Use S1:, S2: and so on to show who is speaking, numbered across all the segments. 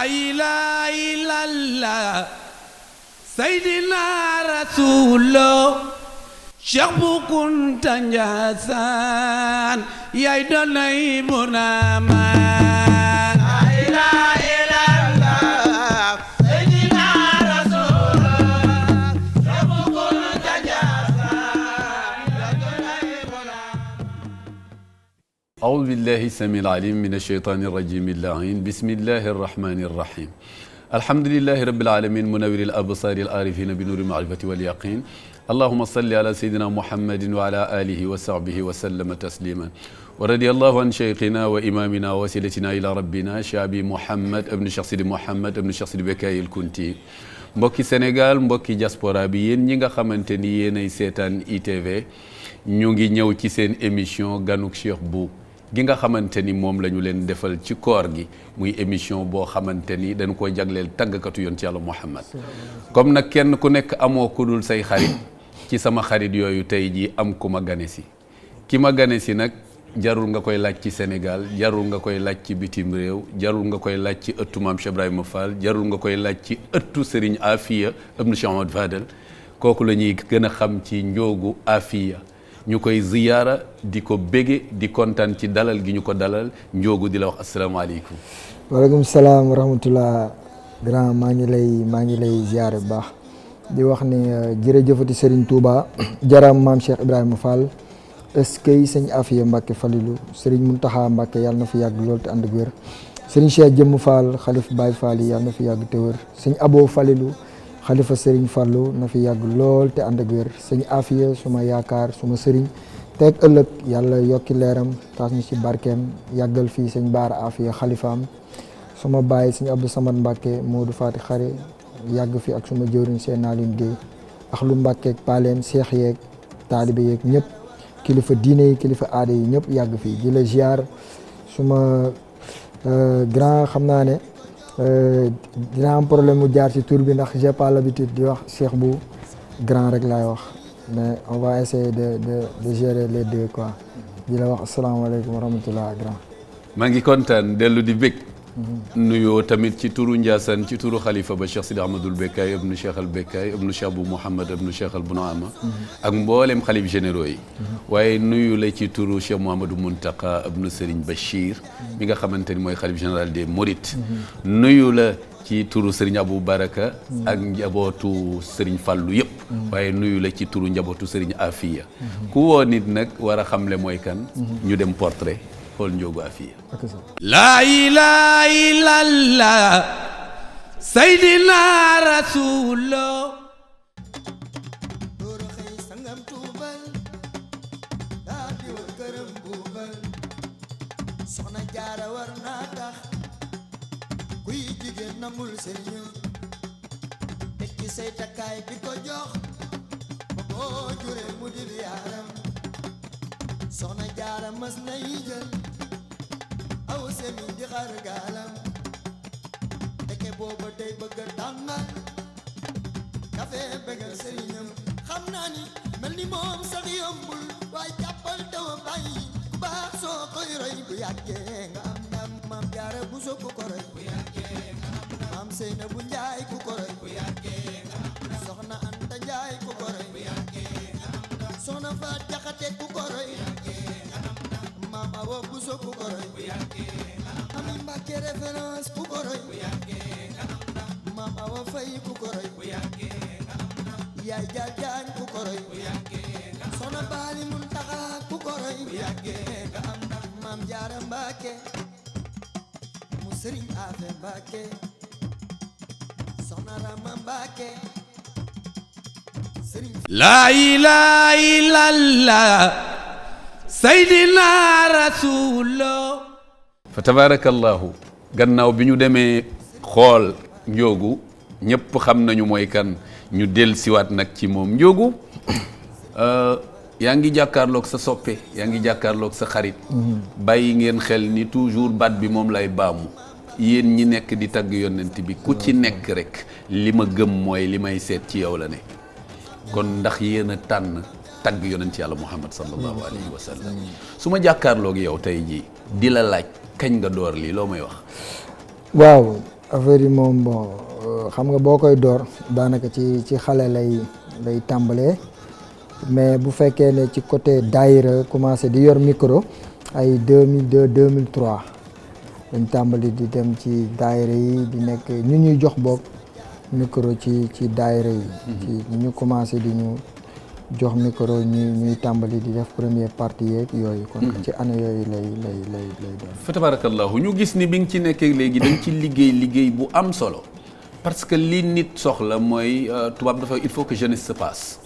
S1: ilaha illallah Seydina Rasulullah Cheikh bu Kunta Njaasaan yaay doonay Buraamaan la ilaha illallah Seydina Rasulullah Cheikh bu Kunta Njaasaan yaay doonay Buraamaan أعوذ بالله السميع العليم من الشيطان الرجيم اللعين بسم الله الرحمن الرحيم الحمد لله رب العالمين منور الأبصار العارفين بنور المعرفة واليقين اللهم صل على سيدنا محمد وعلى آله وصحبه وسلم تسليما ورضي الله عن شيخنا وإمامنا ووسيلتنا إلى ربنا شعبي محمد ابن شخص محمد ابن شخص بكاي الكنتي mbokki Sénégal mbokki diaspora bi yéen ñi nga xamante ni yéenay seetaan ITV ñu ngi ñëw ci seen émission ganuk Cheikh Bou gi nga xamante ni moom la ñu leen defal ci koor gi muy émission boo xamante ni dañ ko jagleel tàggkatu yoon ci Yàlla Muhammad comme nag kenn ku nekk amoo ku dul say xarit ci sama xarit yooyu tey jii am ku ma gane si ki ma gane si nag jarul nga koy laaj ci Sénégal jarul nga koy laaj ci bitim réew jarul nga koy laaj ci ëttu Maam Cheikh Ibrahima Fall jarul nga koy laaj ci ëttu Serigne Afia ibn Cheikh Ahmad Fadel kooku la ñuy gën a xam ci njoogu Afia ñu koy ziyaara di ko bége di kontaan ci dalal gi ñu ko dalal njoogu di la wax asalaamaaleykum.
S2: waaleykum salaam wa rahmatullah grand maa ngi lay ziyaare bu baax di wax ne jërëjëfati Serigne Touba jaram Maam Cheikh Ibrahima Fall eskay sëñ Afia Mbacke Falilou Serigne Mountakha Mbacke yàlla na fi yàgg lool te ànd ak wér Serigne Cheikh Jëmm Fall xalif Baye Fall yi yàlla na fi yàgg te wér sëñ Abo Falilou xalifa Serigne Fallou na fi yàgg lool te ànd ak wér sëñ Afia suma yaakaar suma Serigne teeg ëllëg yàlla yokki leeram taas ñu ci barkeem yàggal fii sëñ Baara Afia xalifaam suma baay sëñ Abdou Samad Mbacke Modou Fati Xare yàgg fi ak suma jëwriñ seen Naalim Guèye ak lu Mbacke ak Paleen seex yeeg taalibe yeeg ñëpp kilifa diine yi kilifa aada yi ñëpp yàgg fii di la ziar suma grand xam naa ne dina am problème mu jaar ci tur bi ndax j'ai pas l'habitude di wax Cheikh Bou grand rek laay wax mais on va essayer de gérer les deux quoi di la wax asalaamaaleykum wa rahmatullah grand
S1: maa ngi kontaan dellu di bég nuyoo tamit ci turu Ndiassane ci turu xalifa ba Cheikh Sidi Ahmadoul Bekkaay ibnu Cheikh al Bekkaay ibnu Cheikh Bou Mouhamad ibnu Cheikh al Bunaama ak mboolem xalif généraux yi waaye nuyu la ci turu Cheikh Mouhamadou Muntaka ibnu Serigne Bachir mi nga xamante ni mooy xalif général des Mourides nuyu la ci turu Serigne Abou Baraka ak njabootu Serigne Fallou yëpp waaye nuyu la ci turu njabootu Serigne Afia ku woo nit nag war a xamle mooy kan ñu dem portrait xool njoogu Afia la ilaha illallah Seydina Rasulullah
S3: dooro xëy sangam tuubal daa di war këram buubal soxna jaara war naa tax kuy jigéen nangul sëriñam teg ci say takkaay di ko jox ba boo juree mu dil yaaram soxna jaara mas na yi jël aw semi di xar gaalam teke booba day bëgg a tàngal kafe bëggal sëriñam xam naa ni mel ni moom sax yombul waaye jàppal taw bàyyi ku baax soo koy roy bu yàggee nga am ndam maam jaara bu so ku ko roy bu yàggee nga am ndam maam Seyna bu Njaay ku ko roy bu yàggee nga am ndam soxna Anta Njaay ku ko roy bu yàggee nga am ndam soxna Faat Jaxate ku ko roy bu yàggee nga am ndam maam Awa bu so ku ko roy bu yàggee nga am ndam Ami Mbàkke référence ku ko roy bu yàggee nga am ndam maam Awa Fay ku ko roy bu yàggee nga am ndam yaay Jaal Jaañ ku ko roy bu yàggee nga am ndam soxna Baali Muntaxa ku ko roy bu yàggee nga am ndam maam Jaara Mbàkke mu Sëriñ Afe Mbàkke soxna Rama Mbàkke Sëriñ
S1: la ilaha illallah Seydina Rasulullah fa tabarakallahu gannaaw bi ñu demee xool njoogu ñëpp xam nañu mooy kan ñu del siwaat nag ci moom njoogu yaa ngi jàkkaarloog sa soppe yaa ngi jàkkaarloog sa xarit bàyyi ngeen xel ni toujours baat bi moom lay baamu yéen ñi nekk di tagg yonent bi ku ci nekk rek li ma gëm mooy li may seet ci yow la ne kon ndax yéen a tànn tagg yonent yàlla Muhammad sallallahu alayhi wa sallam su ma jàkkaarloog yow tey jii di la laaj kañ nga door lii loo may wax.
S2: waaw affaire yi moom bon xam nga boo koy door daanaka ci xale lay tàmbalee mais bu fekkee ne ci côté daayira commencé di yor micro ay 2002 2003 dañ tàmbali di dem ci daayira yi di nekk ñu ñuy jox boog micro ci daayira yi. ci ñu commencé di ñu jox micro ñuy tàmbali di def première partie yeeg yooyu. kon ci année yooyu lay doon.
S1: fa tabarakallahu ñu gis ni bi nga ci nekkee léegi dañ ci liggéey bu am solo parce que li nit soxla mooy tubaab dafa il faut que jeunesse se passe.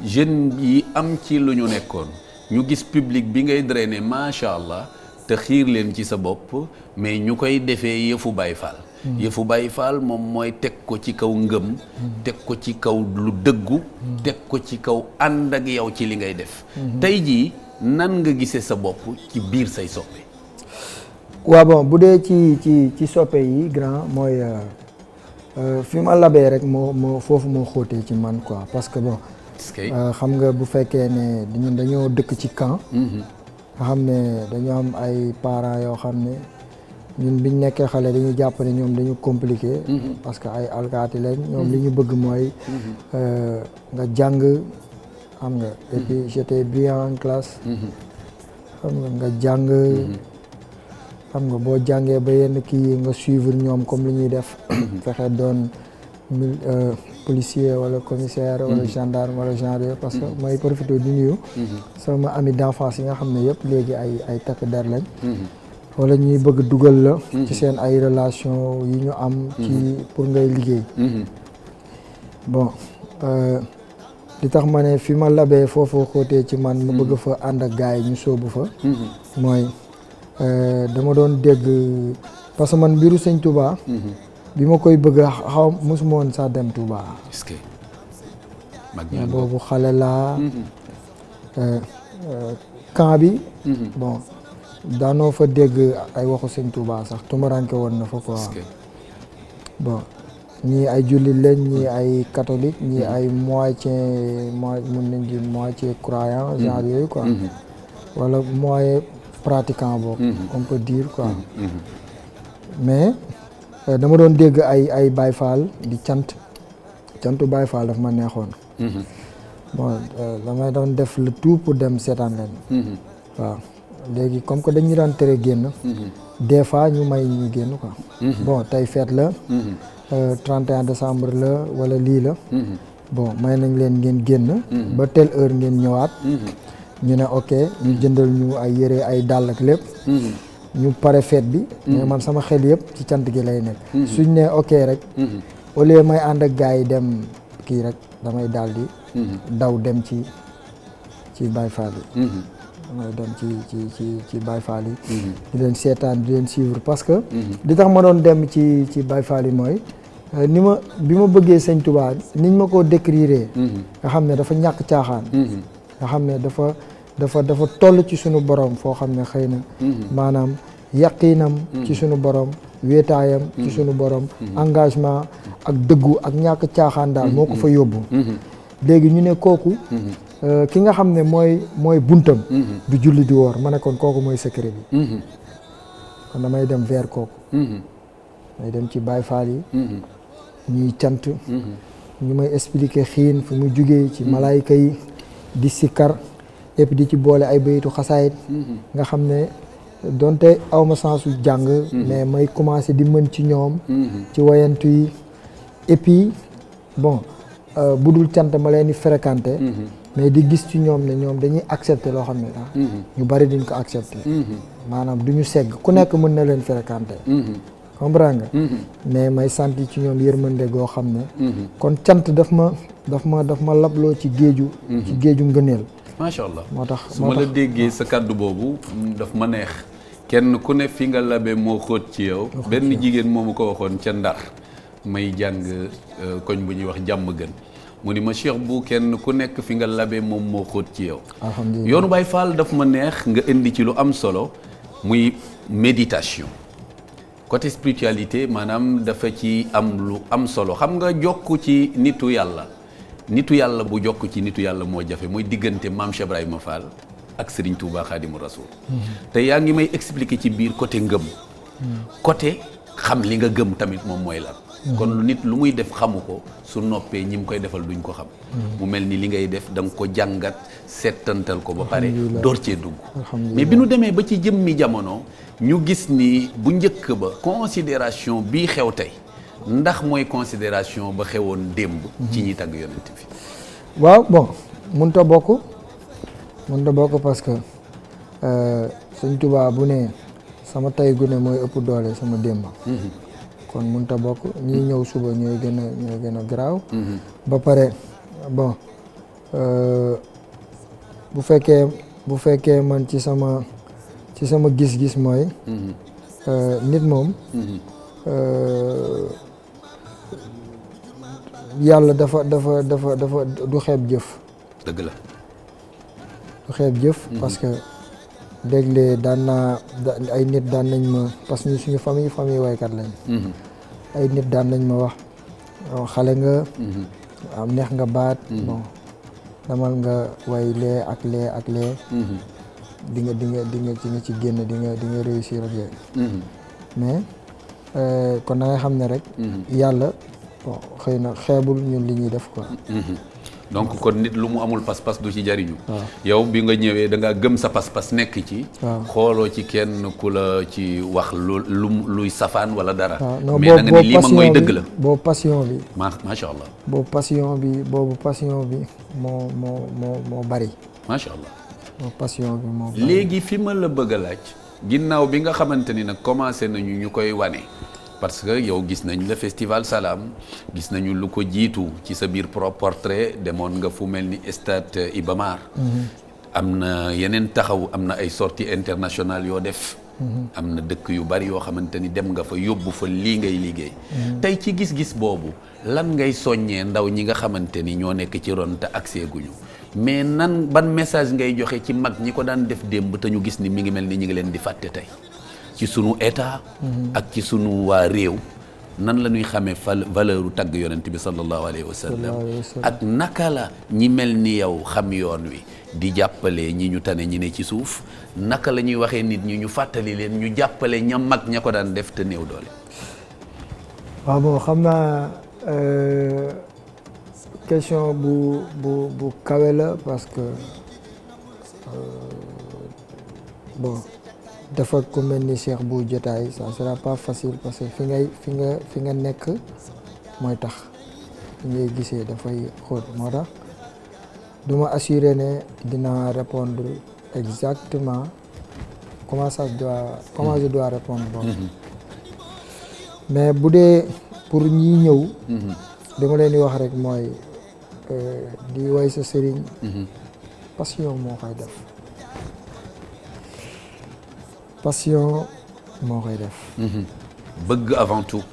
S1: jeunes yi am ci lu ñu nekkoon ñu gis public bi ngay drainer macha allah te xiir leen ci sa bopp mais ñu koy defee yëfu Baye Fall. yëfu Baye Fall moom mooy teg ko ci kaw ngëm. teg ko ci kaw lu dëggu. teg ko ci kaw ànd ak yow ci li ngay def. tey jii nan nga gisee sa bopp ci biir say soppe.
S2: waaw bon bu dee ci soppe yi grand mooy fi ma labee rek moo foofu moo xóotee ci man quoi parce que bon. xam nga bu fekkee ne ñun dañoo dëkk ci camp. nga xam ne dañoo am ay parents yoo xam ne ñun biñ nekkee xale dañuy jàpp ne ñoom dañu compliqué. parce que ay alkaati lañ ñoom li ñu bëgg mooy nga jàng xam nga et puis j'étais brillant en classe. xam nga jàng. xam nga boo jàngee ba yenn kii nga suivre ñoom comme li ñuy def. fexe doon policier wala commissaire wala gendarme wala genre yooyu parce que mooy profité di nuyu sama ami d'enfance yi nga xam ne yëpp léegi ay takk der lañ wala ñuy bëgg dugal la ci seen ay relation yi ñu am ci pour ngay liggéey bon li tax ma ne fi ma labee foofu xóotee ci man ma bëgg fa ànd ak gars yi ñu sóobu fa mooy dama doon dégg parce que man mbiru sëñ Touba bi ma koy bëgg xaw mosuma woon sax dem Touba.
S1: est-ce que
S2: boobu xale laa camp bi bon daanoo fa dégg ay waxu sëñ Touba sax tumaranke woon na fa quoi bon ñii ay jullit lañ ñii ay catholique ñii ay moitié mun nañ di moitié croyant genre yooyu quoi wala moitié pratiquant boobu on peut dire quoi mais dama doon dégg ay Baye Fall di cantu Baye Fall daf ma neexoon bon damay doon def le tout pour dem seetaan leen waaw léegi comme que dañu daan tere génn des fois ñu may ñu génn quoi bon tey fête la 31 décembre la wala lii la bon may nañ leen ngeen génn ba telle heure ngeen ñëwaat ñu ne ok ñu jëndal ñu ay yére ay dàll ak lépp ñu pare fête bi mais man sama xel yëpp ci cant gi lay nekk suñ ne ok rek au lieu may ànd ak gars yi dem kii rek damay daal di daw dem ci Baye Fall yi damay dem ci Baye Fall yi di leen seetaan di leen suivre parce que li tax ma doon dem ci Baye Fall yi mooy bi ma bëggee sëñ Touba niñ ma ko décrire nga xam ne dafa ñàkk caaxaan nga xam ne dafa toll ci sunu borom foo xam ne xëy na maanaam yaqiinam ci sunu borom wéetaayam ci sunu borom engagement ak dëggu ak ñàkk caaxaan daal moo ko fa yóbbu léegi ñu ne kooku ki nga xam ne mooy buntam du julli di woor ma ne kon kooku mooy secret bi kon damay dem vers kooku may dem ci Baye Fall yi ñuy cant ñu may expliquer xiin fu mu jugee ci malaayka yi di sikkar et puis di ci boole ay bayitu xasaayit nga xam ne donte awma sensu jàng mais may commencé di mën ci ñoom ci wayantu yi et puis bon bu dul cant ma leen di fréquenté mais di gis ci ñoom ne ñoom dañuy accepté loo xam ne daal ñu bari duñ ko accepté maanaam du ñu segg ku nekk mën na leen fréquenté comprends nga mais may sant ci ñoom yërmande goo xam ne kon cant daf ma labloo ci géeju ngëneel
S1: macha allah
S2: moo tax
S1: su ma la déggee sa kàddu boobu daf ma neex kenn ku ne fi nga labe moo xóot ci yow benn jigéen moomu ko waxoon ca Ndar may jàng koñ bu ñuy wax jàmm gën mu ni ma Cheikh bu kenn ku nekk fi nga labe moom moo xóot ci yow
S2: alhamdulilah
S1: yoonu Baye Fall daf ma neex nga indi ci lu am solo muy méditation côté spiritualité maanaam dafa ci am lu am solo xam nga jokk ci nitu yàlla bu jokk ci nitu yàlla moo jafe mooy diggante Maam Cheikh Ibrahima Fall ak Serigne Touba Khadimou Rassoul te yaa ngi may expliquer ci biir côté ngëm côté xam li nga gëm tamit moom mooy lan. kon nit lu muy def xamu ko su noppee ñi mu koy defal duñ ko xam. mu mel ni li ngay def da nga ko jàngat settantal ko ba pare door cee dugg. mais bi nu demee ba ci jëmmi jamono ñu gis ni bu njëkk ba considération bii xew tey ndax mooy considération ba xewoon démb. ci ñi tagg yonent bi.
S2: waaw bon mënut a bokk parce que Sëñ Tuubaa bu ne sama tay gu ne mooy ëpp doole sama démb. kon mënut a bokk ñii ñëw suba ñooy gën a garaaw. ba pare bon bu fekkee man ci sama gis-gis mooy. nit moom. yàlla dafa du xeeb jëf.
S1: dëgg la.
S2: du xeeb jëf. parce que léeg-léeg ay nit daan nañ ma parce que suñu famille waykat lañ. ay nit daan nañ ma wax xale nga. am neex nga baat. bon damal nga way lee ak lee. di nga ci génn di nga réussir ak yooyu. mais kon da ngay xam ne rek. yàlla bon xëy na xeebul ñun li ñuy def quoi.
S1: donc kon nit lu mu amul pas-pas du ci jariñu. yow bi nga ñëwee da nga gëm sa pas-pas nekk ci. xooloo ci kenn ku la ci wax luy safaan wala dara. mais da nga ni lii ma mooy dëgg la.
S2: boobu passion bi.
S1: macha allah.
S2: boobu passion bi moo bari.
S1: macha allah.
S2: boobu passion bi moo bari.
S1: léegi fi ma la bëgg a laaj. ginnaaw bi nga xamante ni nag commencé nañu ñu koy wane. parce que yow gis nañ la festival Salam gis nañu lu ko jiitu ci sa biir portrait demoon nga fu mel ni stade Iba Mar. am na yeneen taxaw am na ay sorties internationales yoo def. am na dëkk yu bari yoo xamante ni dem nga fa yóbbu fa lii ngay liggéey. tey ci gis-gis boobu lan ngay soññee ndaw ñi nga xamante ni ñoo nekk ci ron te accès guñu mais ban message ngay joxe ci mag ñi ko daan def démb te ñu gis ni mi ngi mel ni ñi ngi leen di fàtte tey. ci sunu état. ak ci sunu waa réew. nan la ñuy xamee valeur u tagg yonent bi sallallahu alayhi wa sallam. ak naka la ñi mel ni yow xam yoon wi di jàppale ñi ñu tane ñi ne ci suuf naka la ñuy waxee nit ñi ñu fàttali leen ñu jàppale ña mag ña ko daan def te néew doole.
S2: waaw bon xam naa question bu kawe la parce que bon. dafa ku mel ni Cheikh bu jotaay ça sera pas facile parce que fi nga nekk mooy tax fi ngay gisee dafay xóot moo tax du ma assurer ne dinaa répondre exactement comment je dois répondre bon. mais bu dee pour ñi ñëw dama leen di wax rek mooy di way sa sëriñ passion moo koy def. passion moo koy def.
S1: bëgg avant tout.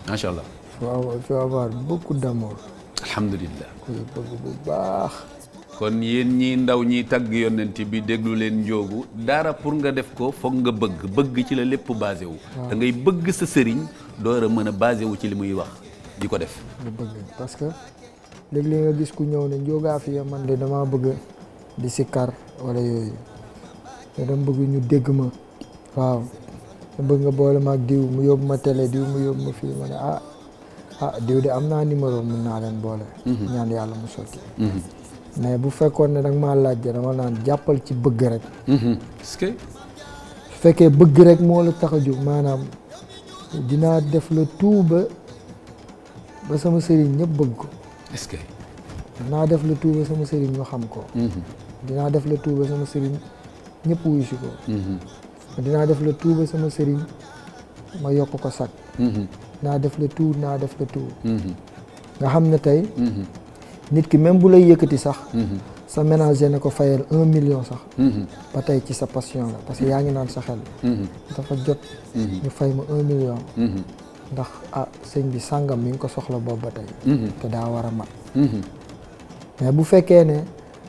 S1: macha allah.
S2: il faut avoir beaucoup d'amour.
S1: alhamdulillah.
S2: kuy bëgg bu baax.
S1: kon yéen ñii ndaw ñi tagg yonent bi déglu leen njóogu dara pour nga def ko foog nga bëgg ci la lépp basé wu. da ngay bëgg sa sëriñ door a mën a basé wu ci li muy wax di ko def.
S2: nga bëgg parce que léeg-léeg nga gis ku ñëw ne njóogaa fi man de damaa bëgg di sikkar wala yooyu. te dama bëgg ñu dégg ma waaw te bëgg nga boole ma ak diw mu yóbbu ma télé diw mu yóbbu ma fii ma ne diw de am naa numéro mën naa leen boole. ñaan yàlla mu sotti. mais bu fekkoon ne danga maa laaj dama naan jàppal ci bëgg rek.
S1: est-ce que.
S2: su fekkee bëgg rek moo la tax a jóg maanaam dinaa def le tout ba sama sëriñ ñëpp bëgg ko.
S1: est-ce que.
S2: dinaa def le tout ba sama sëriñ ñu xam ko. dinaa def le tout ba sama sëriñ ñëpp wuyu si ko. dinaa def le tout ba sama sëriñ ma yokk ko sag. dinaa def le tout nga xam ne tey. nit ki même bu lay yëkkati sax. sa ménager ne ko fayal 1 million sax. ba tey ci sa passion la parce que yaa ngi naan sa xel. dafa jot. ñu fay ma 1 million. ndax sëñ bi sàngam mi ngi ko soxla boobu ba tey. te daa war a mat. mais bu fekkee ne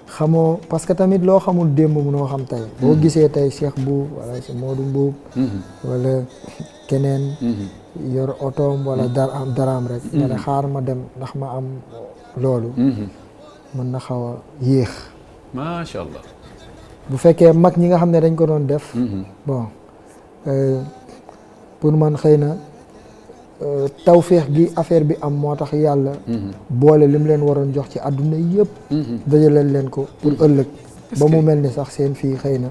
S2: xamoo parce que tamit loo xamul démb noo xam tey. boo gisee tey Cheikh Buub wala si Modou Mbuub. wala keneen. yor otoom wala daraam rek. nga ne xaar ma dem ndax ma am loolu. mën na xaw a yéex.
S1: macha allah.
S2: bu fekkee mag ñi nga xam ne dañ ko doon def. bon pour man xëy na tawféex gi affaire bi am moo tax yàlla boole li mu leen waroon jox ci àdduna yëpp dajaleel leen ko pour ëllëg ba mu mel ni sax seen fii xëy na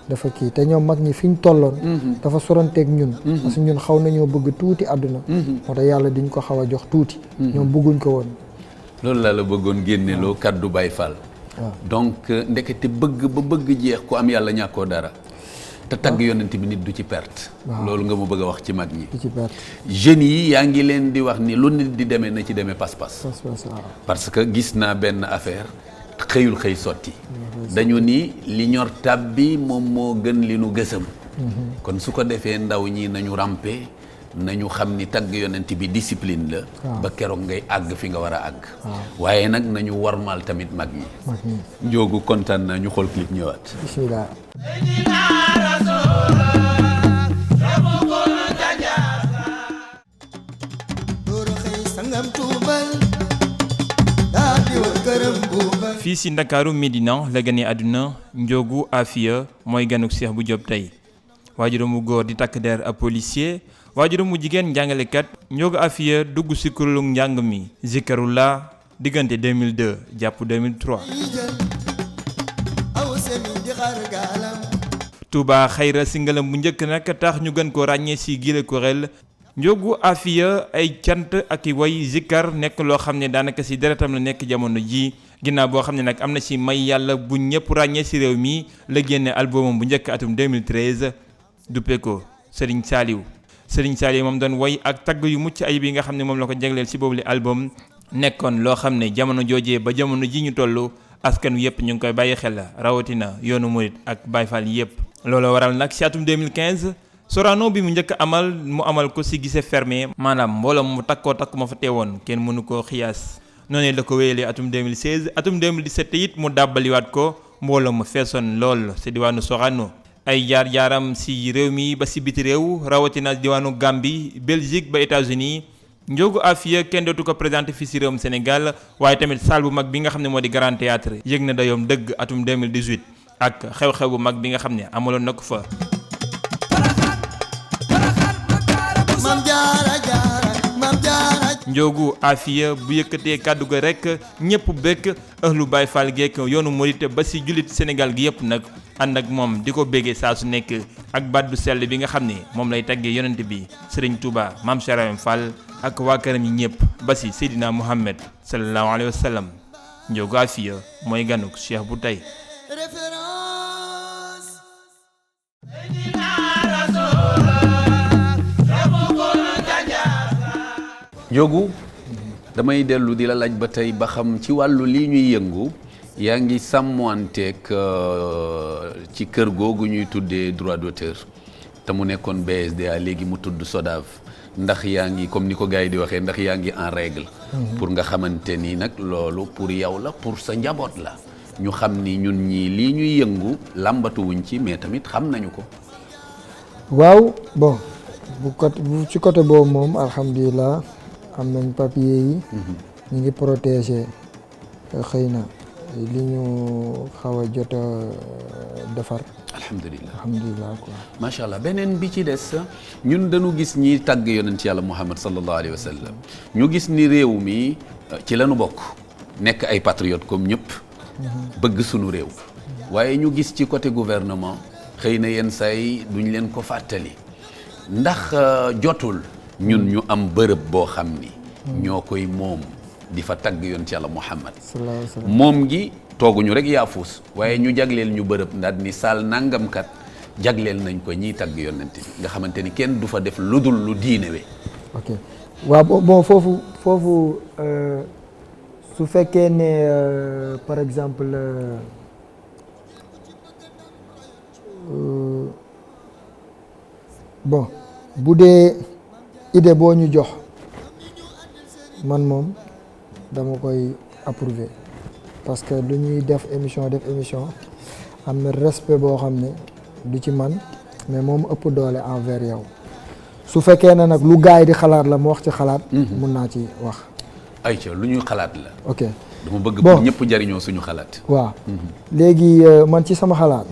S2: dafa kii te ñoom mag ñi fi ñu tolloon dafa soranteeg ñun parce que ñun xaw nañoo bëgg tuuti àdduna moo tax yàlla diñ ko xaw a jox tuuti ñoom bëgguñ ko woon
S1: loolu laa la bëggoon génneloo kaddu Baye Fall donc ndekete bëgg ba bëgg jeex ku am yàlla ñàkkoo dara te tagg yonent bi nit du ci perte loolu nga ma bëgg a wax ci mag ñi
S2: du ci perte
S1: jeunes yi yaa ngi leen di wax ni lu nit di demee na ci demee pas-pas parce que gis naa benn affaire xëyul xëy sotti dañu ni li ñor tab bi moom moo gën li nu gësam kon su ko defee ndaw ñi nañu rampe nañu xam ni tagg yonent bi discipline la ba keroog ngay àgg fi nga war a àgg waaye nag nañu warmal tamit mag ñi Njoogu kontaan naa ñu xool clip ñëwaat
S2: bismillah
S4: fii si Ndakaaru Médina la gane àdduna Ndiogou Afia mooy ganuk Cheikh bu Diop tey waajuram mu góor di takk der ab policier waajuram mu jigéen njàngalekat Ndiogou Afia dugg si kuréelu njàng mi Zikarullah diggante 2002 jàpp 2003 Touba Xayra si ngalam bu njëkk nag tax ñu gën ko ràññee si gile kuréel Ndiogou Afia ay cant ak i way zikkar nekk loo xam ne daanaka si deretam la nekk jamono ji ginnaaw boo xam ne nag am na si may yàlla bu ñëpp ràññee si réew mi la génne albumam bu njëkk atum 2013 duppe ko Serigne Saliou moom doon way ak tagg yu mucc ayib yi nga xam ne moom la ko jagleel si boobu li album nekkoon loo xam ne jamono joojee ba jamono ji ñu toll askan wi yëpp ñu ngi koy bàyyi xel rawatina yoonu murit ak Baye Fall yëpp. loolu waral nag si atum 2015 Sorano bi mu njëkk amal mu amal ko si guichet fermé maanaam mbooloo mu takkoo takk ma fa teewoon kenn mënu koo xiyaas noonu la ko wéyalee atum 2016 atum 2017 it mu dàbbaliwaat ko mbooloo mu feesoon lool si diwaanu Sorano ay jaar-jaaram si réew mi ba si biti réew rawatina diwaanu Gambie Belgique ba États-Unis Ndiogou Afia kenn dootu ko présenté fii si réewum Sénégal waaye tamit salle bu mag bi nga xam ne moo di Grand Théâtre yëg na dayoom dëgg atum 2018 ak xew-xew bu mag bi nga xam ne amaloon na ko fa. Ndiogou Afia bu yëkkatee kàddu ga rek ñëpp bekk ëhlu Baye Fall geek yoonu murit ba si jullit Sénégal gi yëpp nag ànd ak moom di ko béggee saa su nekk ak baat bu sell bi nga xam ne moom lay taggee yonent bi Serigne Touba Mame Cheikh Ibrahima Fall ak waa këram yi ñëpp ba si Seydina Mouhamed sallallahu alayhi wa sallam Ndiogou Afia mooy ganuk Cheikh bu tey.
S1: Ndiogou damay dellu di la laaj ba tey ba xam ci wàllu lii ñuy yëngu yaa ngi sàmmanteeg ci kër googu ñuy tuddee droit d'auteur te mu nekkoon BSDA léegi mu tudd SODAV ndax yaa ngi comme ni ko gars yi di waxee ndax yaa ngi en règle pour nga xamante ni nag loolu pour yow la pour sa njaboot la ñu xam ni ñun ñii lii ñuy yëngu làmbatuwuñ ci mais tamit xam nañu ko.
S2: waaw bon bu ci côté boobu moom alhamdulilah am nañ papier yi ñu ngi protégé xëy na li ñu xaw a jot a defar. alhamdulilah quoi.
S1: macha allah beneen bi ci des ñun dañu gis ñi tàgg yonent yàlla Muhammad sallallahu alayhi wa sallam ñu gis ni réew mi ci lañu bokk nekk ay patriotes comme ñëpp. bëgg sunu réew. waaye ñu gis ci côté gouvernement xëy na yenn saa yi duñ leen ko fàttali ndax jotul. ñun ñu am bërëb boo xam ni. ñoo koy moom di fa tagg yonent yàlla Muhammad. moom gi tooguñu rek yaafuus waaye ñu jagleel ñu bërëb ndax ni saal nangamkat jagleel nañ ko ñiy tagg yonent bi nga xamante ni kenn du fa def lu dul lu diine we.
S2: ok waaw bon foofu su fekkee ne par exemple bon bu dee idée boo ñu jox man moom dama koy approuver parce que lu ñuy def émission am na respect boo xam ne du ci man mais moom ëpp doole envers yow su fekkee ne nag lu gaay di xalaat la mu wax ci xalaat. mun naa ci wax.
S1: ayca lu ñuy xalaat la.
S2: ok
S1: dama bëgg pour ñëpp jariñoo suñu xalaat.
S2: waaw léegi man ci sama xalaat.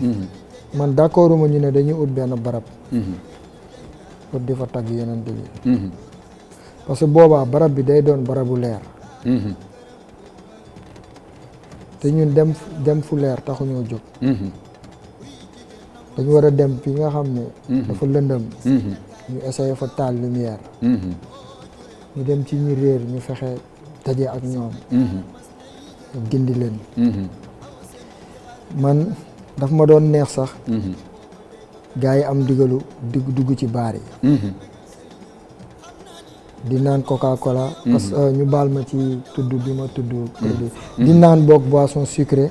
S2: man d'accorduma ñu ne dañuy ut benn barab. pour di fa tagg yonent bi parce que boobaa barab bi day doon barabu leer te ñun dem fu leer taxuñoo jóg dañu war a dem fi nga xam ne dafa lëndëm ñu essayé fa taal lumière ñu dem ci ñu réer ñu fexe daje ak ñoom gindi leen man daf ma doon neex sax gars yi am digalu dugg ci baar yi di naan Coca-Cola parce que ñu baal ma ci tudd bi ma tudd produit di naan boog boisson sucrée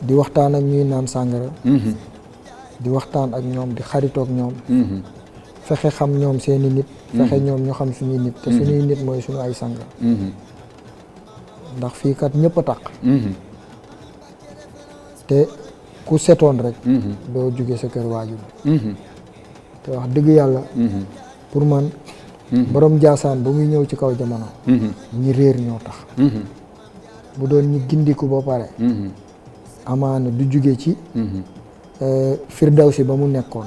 S2: di waxtaan ak ñuy naan sàngara di waxtaan ak ñoom di xaritoog ñoom fexe xam ñoom seeni nit fexe ñoom ñu xam suñuy nit te suñuy nit mooy suñu ay sang ndax fii kat ñëpp a taq te ku setoon rek doo jóge sa kër waajur te wax dëgg yàlla pour man borom jaasaan ba muy ñëw ci kaw jamono ñi réer ñoo tax bu doon ñi gindiku ba pare amaana du jóge ci firdawsi ba mu nekkoon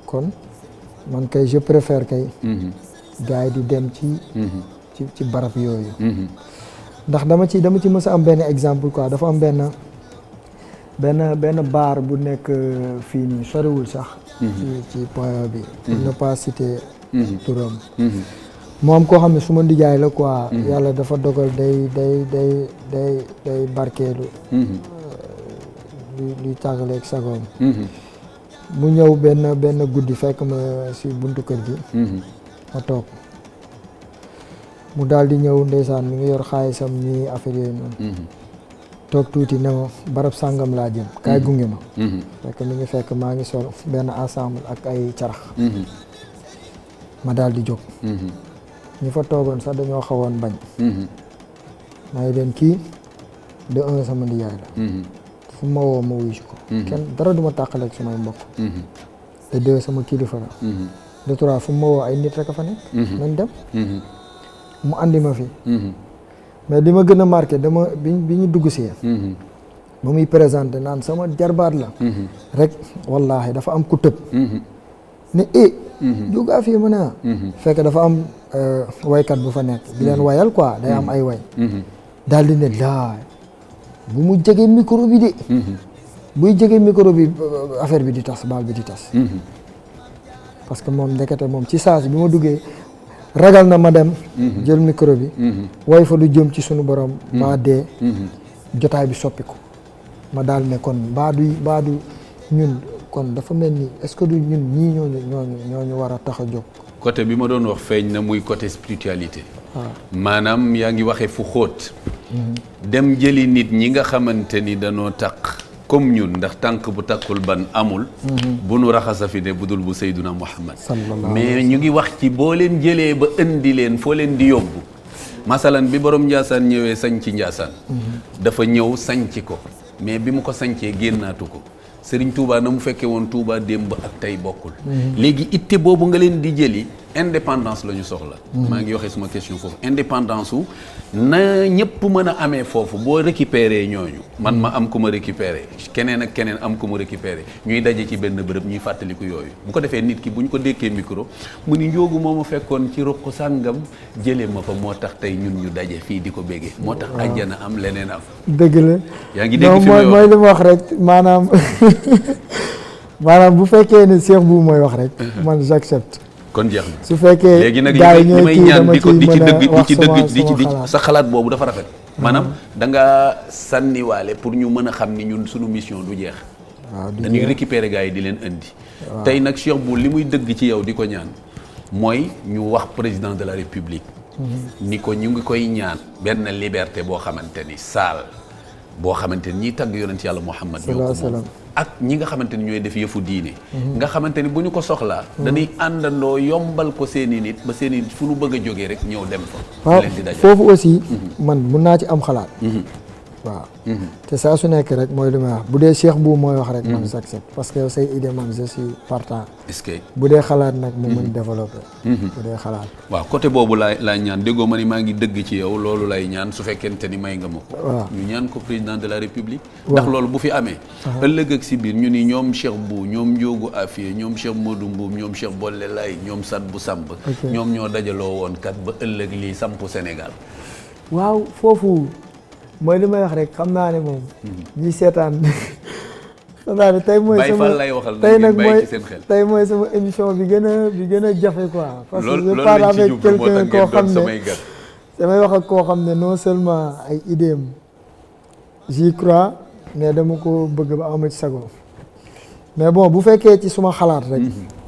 S2: kon man kay je préfère kay gars yi di dem ci barab yooyu ndax dama ci mës a am benn exemple quoi dafa am benn baar bu nekk fii nii soriwul sax ci point bi pour ne pas citer turam moo am koo xam ne su ma ndijaay la quoi yàlla dafa dogal day barkeelu luy tàggaleeg sagoom mu ñëw benn guddi fekk ma si buntu kër gi ma toog mu daal di ñëw ndeysaan mi ngi yor xaalisam nii affaire yooyu noonu toog tuuti ne ma barab sàngam laa jëm kaay gunge ma fekk mi ngi fekk maa ngi sol benn ensemble ak ay carax ma daal di jóg ñu fa toogoon sax dañoo xawoon bañ maa ngi leen kii de un sama ndiyaay la fu ma woo ma wuyu si ko kenn dara duma tàqaleeg sumay mbokk de deux sama kilifa la de trois fu ma woo ay nit rek a fa nekk nañ dem mu andi ma fi mais li ma gën a marqué bi ñu dugg si ba muy présenté naan sama jarbaat la rek wallaahi dafa am ku tëb ne jógaa fii mu ne fekk dafa am waykat bu fa nekk di leen wayal quoi day am ay way daal di ne laay bu mu jege micro bi de buy jege micro bi affaire bi di tas baal bi di tas parce que moom ndekete moom ci saasi bi ma duggee ragal na ma dem jël micro bi way fa lu jëm ci sunu borom maa dee jotaay bi soppiku ma daal ne kon baadu ñun kon dafa mel ni est-ce que du ñun ñii ñooñu war a tax a jóg
S1: côté bi ma doon wax feeñ na muy côté spiritualité maanaam yaa ngi waxee fu xóot dem jëli nit ñi nga xamante ni danoo taq comme ñun ndax tànk bu takkul ban amul bu nu raxasa fi ne budul bu Seyduna Muhammad mais ñu ngi wax ci boo leen jëlee ba indi leen foo leen di yóbbu masalan bi borom Njaasaan ñëwee sañc Njaasaan dafa ñëw sañc ko mais bi mu ko sañcee génnaatu ko Serigne Touba na mu fekkee woon Touba démb ak tey bokkul léegi itte boobu nga leen di jëli indépendance la ñu soxla maa ngi waxee suma question foofu indépendance wu na ñëpp mën a amee foofu boo récupérer ñooñu man ma am ku ma récupérer keneen ak keneen am ku ma récupérer ñuy daje ci benn bërëb ñuy fàttaliku yooyu bu ko defee nit ki bu ñu ko dékkee micro mu ni njóogu moo ma fekkoon ci ruq sàngam jëlee ma fa moo tax tey ñun ñu daje fii di ko béggee moo tax àjjana am leneen am
S2: dëgg la
S1: yaa ngi dégg fi
S2: mooy li mu wax rek maanaam bu fekkee ne Cheikh Bou mooy wax rek man j'accepte
S1: kon jeex na
S2: su fekkee
S1: léegi nag li may ñaan di sa xalaat boobu dafa rafet maanaam da nga sànniwaale pour ñu mën a xam ni ñun suñu mission du jeex dañuy récupérer gars yi di leen indi tey nag Cheikh Bou li muy dëgg ci yow di ko ñaan mooy ñu wax président de la république ni ko ñu ngi koy ñaan benn liberté boo xamante ni saal boo xamante ni ñiy tagg yonent yàlla Muhammad ñoo ko moom ak ñi nga xamante ni ñooy def yëfu diine nga xamante ni bu ñu ko soxlaa dañuy àndandoo yombal ko seeni nit ba seeni fu nu bëgg a jógee rek ñëw dem fa
S2: waaw foofu aussi man mun naa ci am xalaat waaw te saa su nekk rek mooy li may wax bu dee Cheikh Bou mooy wax rek man j'accepte parce que yow say idée man je suis partant.
S1: est-ce que
S2: bu dee xalaat nag mu mën développer. bu dee xalaat.
S1: waaw côté boobu laay ñaan déggoo ma ni maa ngi dëgg ci yow loolu lay ñaan su fekkente ni may nga ma ko.
S2: waaw
S1: ñu ñaan ko président de la république.
S2: waaw
S1: ndax loolu bu fi amee. ëllëg ak si biir ñu ni ñoom Cheikh Bou ñoom Ndiogou Afia ñoom Cheikh Modou Mboum ñoom Cheikh Bolle Lay ñoom Sadbou Samb. ñoom ñoo dajaloo woon kat ba ëllëg lii sampu Sénégal.
S2: waaw foofu mooy li may wax rek xam naa ne moom. ñi seetaan xam naa ne tey mooy.
S1: Baye
S2: sama
S1: Fall lay waxal
S2: tey nag
S1: bàyyi
S2: mooy
S1: ci seen xel.
S2: tey mooy sama émission bi gën a jafe quoi. parce que
S1: loolu
S2: je parle
S1: lañ ci
S2: avec
S1: jublu moo tax
S2: quelqu'un koo
S1: ngeen
S2: xam
S1: doon
S2: ne
S1: samay gar.
S2: damay wax ak koo xam ne non seulement ay idéem j'y crois mais dama ko bëgg ba ama ci sago mais bon bu fekkee ci suma xalaat rek.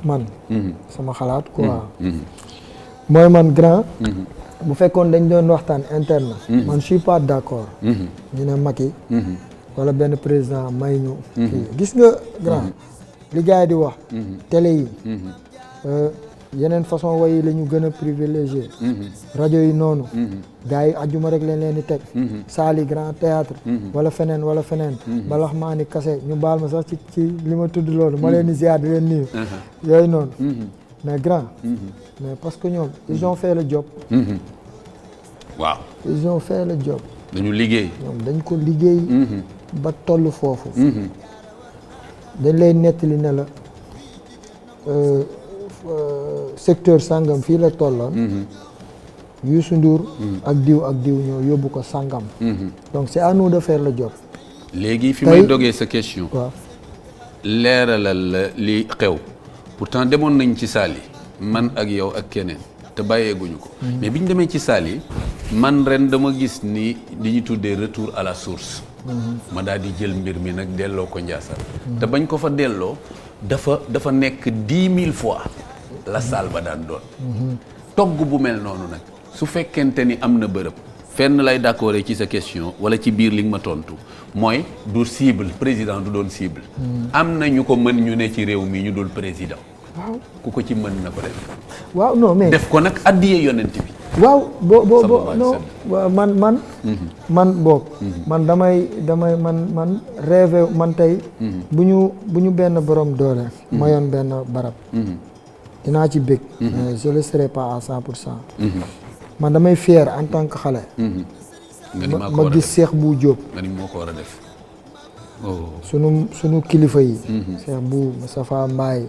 S2: man sama xalaat quoi. mooy man grand. bu fekkoon dañ doon waxtaan interne. man je suis pas d'accord. ñu ne Macky. wala benn président may ñu. gis nga grand li gars yi di wax. télé yi. yeneen façon way yi la ñu gën a privilégié. rajo yi noonu. gars yi ajjuma rek leen di teg. saali grand théâtre wala feneen wala feneen. balax maa ni kase ñu baal ma sax ci li ma tudd loolu. ma leen di ziar di leen nuyu. yooyu noonu. mais grand. mais parce que ñoom ils ont fait le job.
S1: waaw
S2: ils ont fait le job.
S1: dañu liggéey.
S2: ñoom dañ ko liggéey. ba toll foofu. dañ lay nettali ne la secteur sangam fii la tolloon. Youssou Ndour. ak diw ñoo yóbbu ko sangam. donc c'est à nous de faire le job.
S1: léegi fi may dogee sa question.
S2: waaw
S1: leeralal la li xew pourtant demoon nañ ci saal yi man ak yow ak keneen te bàyyeeguñu ko. mais bi ñu demee ci saal yi man ren dama gis ni li ñu tuddee retour à la source. ma daal di jël mbir mi nag delloo ko Ndiassane. te bañ ko fa delloo dafa nekk 10 000 fois la saal ba daan doon. togg bu mel noonu nag su fekkente ni am na bërëb fenn lay d'accord ci sa question wala ci biir li nga ma tontu mooy du cible président du doon cible. am na ñu ko mën ñu ne ci réew mi ñu dul président.
S2: waaw
S1: ku ko ci mën na ko def.
S2: waaw non mais
S1: def ko nag addiyee yonent bi.
S2: waaw boo non man boog. man damay man rêvé man tey. bu ñu benn borom doole. mayoon benn barab. dinaa ci bëgg. mais je le serai pas à 100%. man damay fier en tant que xale.
S1: nga ni maa ko
S2: ma
S1: war a
S2: gis
S1: def
S2: Cheikh Bou Diop.
S1: nga ni moo ko war a def.
S2: sunu kilifa yi. Cheikh Bou Moustapha Mbaye.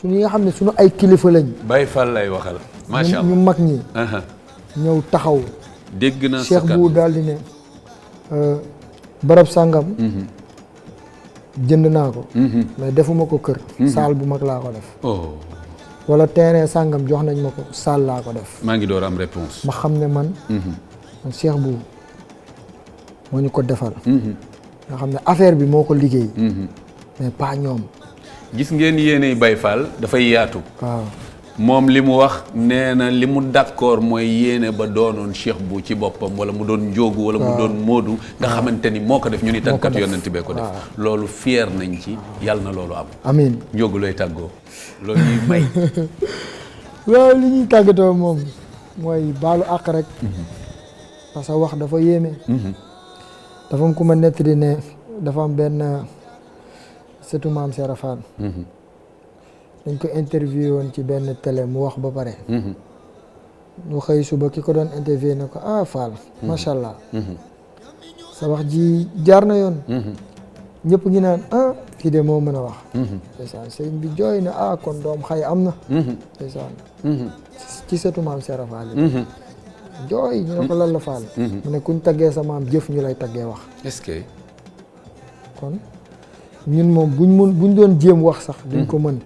S2: sunu yi nga xam ne sunu ay kilifa lañ.
S1: Baye Fall lay waxal. macha allah
S2: ñu mag ñi. ñëw taxaw.
S1: dégg naa
S2: Cheikh Bou daal di ne barab sàngam. jënd naa ko. mais defuma ko kër. saal bu mag laa ko def. wala terrain sàngam jox nañ ma ko saal laa ko def.
S1: maa ngi door am réponse.
S2: ma xam ne man Cheikh Bou moo ñu ko defal. nga xam ne affaire bi moo ko liggéey. mais pas ñoom.
S1: gis ngeen yéenay Baye Fall dafay yaatu.
S2: waaw
S1: moom li mu wax nee na li mu d'accord mooy yéene ba doonoon Cheikh Bou ci boppam wala mu doon Ndiogou wala mu doon Modou nga xamante ni moo ko def ñu ni tànkat yonent bee ko def. loolu fier nañ ci yàlla na loolu am.
S2: amiin
S1: Ndiogou looy tàggoo loolu ñuy may.
S2: waaw li ñuy tàggatoo moom mooy baalu àq rek. parce que wax dafa yéeme. dafa am ku ma nettali ne dafa am benn sëtu maam Serap Fall. dañ ko interview woon ci benn télé mu wax ba pare. ñu xëy suba ki ko doon interview ne ko Fall. macha allah. sa wax ji jaar na yoon. ñëpp ngi naan kii de moo mën a wax. ndeysaan sëriñ bi jooy na kon doom xay am na. ndeysaan ci sëtu maam Serap Fall yi. jooy ñu ne ko lan la Fall. mu ne kuñ taggee sa maam jëf ñu lay taggee wax.
S1: est-ce que.
S2: kon ñun moom buñ doon jéem wax sax duñ ko mën.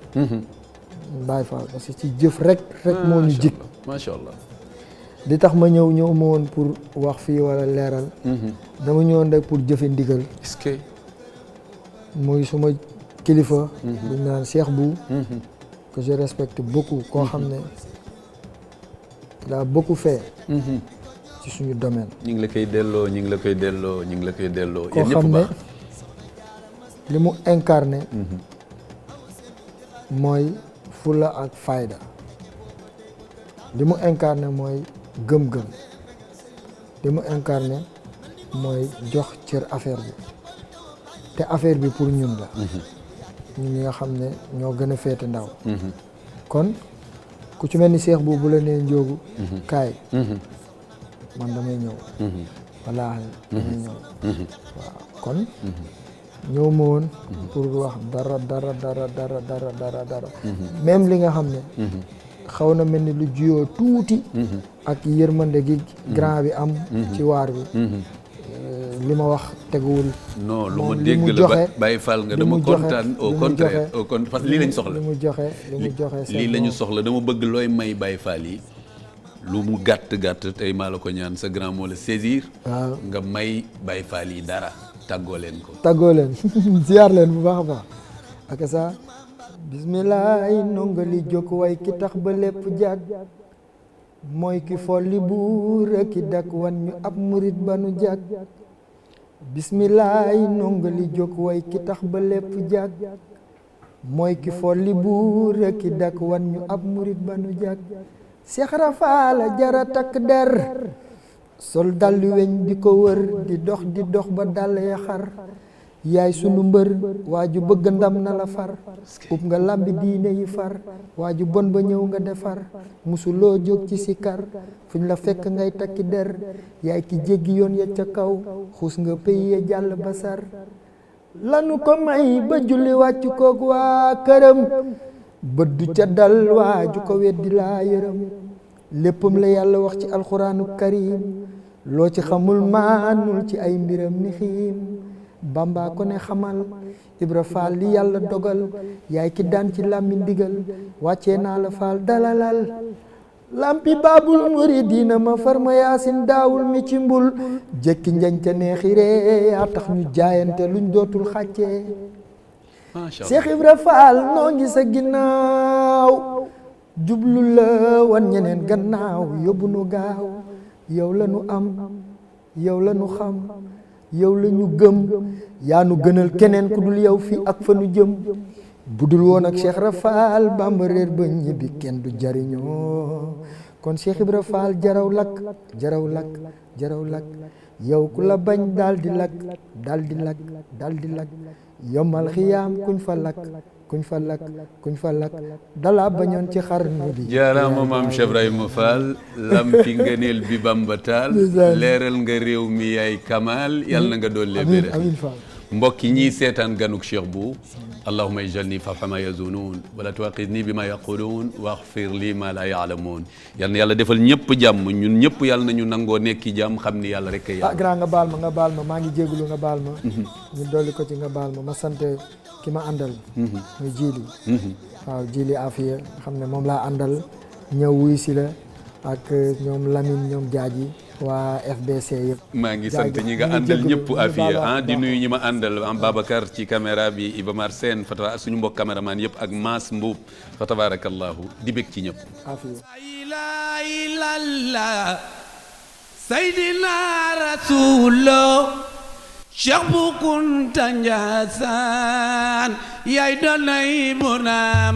S2: Baye Fall parce que ci jëf rek moo ñu jig.
S1: macha allah.
S2: li tax ma ñëw ma woon pour wax fii wala leeral. dama ñëwoon rek pour jëfe ndigal.
S1: est-ce que.
S2: muy suma kilifa. buñ naan Cheikh Bou. que je respecte beaucoup koo xam ne il a beaucoup fait. ci suñu domaine.
S1: ñu ngi la koy delloo ñu ngi la koy delloo ñu ngi la koy delloo.
S2: koo xam ne li mu incarné. mooy fulla ak fayda. li mu incarné mooy gëm-gëm. li mu incarné mooy jox cër affaire bi te affaire bi pour ñun la ñun ñi nga xam ne ñoo gën a féete ndaw kon ku ci mel ni Cheikh bu la nee Ndiogou kaay man damay ñëw wallaahi damay ñëw waaw kon ñëw ma woon pour wax dara même li nga xam ne xaw na mel ni lu juyoo tuuti ak yërmande gi grand bi am ci waar bi li ma wax teguwul
S1: non lu ma dégg la Baye Fall nga dama kontaan au contraire parce que lii lañ soxla
S2: li mu joxe
S1: lii la ñu soxla dama bëgg looy may Baye Fall yi lu mu gàtt tey maa la ko ñaan sa grand moo la saisir
S2: waaw
S1: nga may Baye Fall yi dara tàggoo leen ko
S2: ziar leen bu baax a baax ak sa bismillahi nongali jokk way ki tax ba lépp jag mooy ki folli buur ki dak wan ñu ab murit ba nu jag bismillahi nongali jokk way ki tax ba lépp jag mooy ki folli buur ki dak wan ñu ab murit ba nu jag Seex Rafaala jara takk der sol dalli weñ di ko wër di dox ba dàll ya xar yaay sunu mbër waaju bëgg ndam na la far ub nga làmbi diine yi far waaju bon ba ñëw nga defar musuloo jóg ci sikar fuñ la fekk ngay takki der yaay ki jéggi yoon ya ca kaw xuus nga pëy ya jàll ba sar lanu ko may ba julli wàccu koog waa këram bët du ca dal waaju ko weddi laa yërëm léppam la yàlla wax ci alxuraanu karim loo ci xamul maanul ci ay mbiram ni xiim Bamba ko ne xamal Ibra Faal li yàlla dogal yaay ki daan ci làmmi ndigal wàccee naa la faal dalalal lampi baabul muridiina ma farma yaasin daawul mi ci mbul jekki njañte neexiree yaa tax ñu jaayante luñ dootul xàccee Cheikh Ibra Faal noo ngi sa ginnaaw jublu la wan ñeneen gannaaw yóbbu nu gaaw yow la nu am yow la nu xam yow la ñu gëm yaa nu gënal keneen ku dul yow fii ak fa nu jëm budul woon ak Cheikh Ibra Faal Bamba réer ba ñibbi kenn du jariñoo kon Cheikh Ibra Faal jaraw lakk yow ku la bañ daal di lakk yomal xiyaam kuñ fa lakk dala bañoon ci xarnu bi
S1: jaaraama maam Cheikh Ibrahima Fall lampi ngëneel bi Bamba taal leeral nga réew mi yaay Kamal yàlla na nga doole béré
S2: amiin Fall
S1: mbokk yi ñiy seetaan ganuk Cheikh bu allahumma ijalni fawqa ma yazunun wala tuwaqidni bi ma yaqulun waxfir li ma la yaalamuun yal na yàlla defal ñëpp jàmm ñun ñëpp yàlla nañu nangoo nekki jàmm xam ni yàlla rek yàlla
S2: grand nga baal ma maa ngi jégalu nga baal ma ñu dolli ko ci nga baal ma sant ki ma àndal muy Jili waaw Jili Afia xam ne moom laa àndal ñëw wuy si la ak ñoom Lamine ñoom Jaaji waa FBC yëpp
S1: maa ngi sant ñi nga àndal ñëpp Afia di nuyu ñi ma àndal am Babacar ci caméra bi Iba Mar Sène fa suñu mbokk caméraman yëpp ak Mass Mbuub fa tabarakallahu di bég ci ñëpp
S2: Afia
S5: Seydina Rasulullah Cheikh Bu Kunta Njaasaan yaay doonay bu naa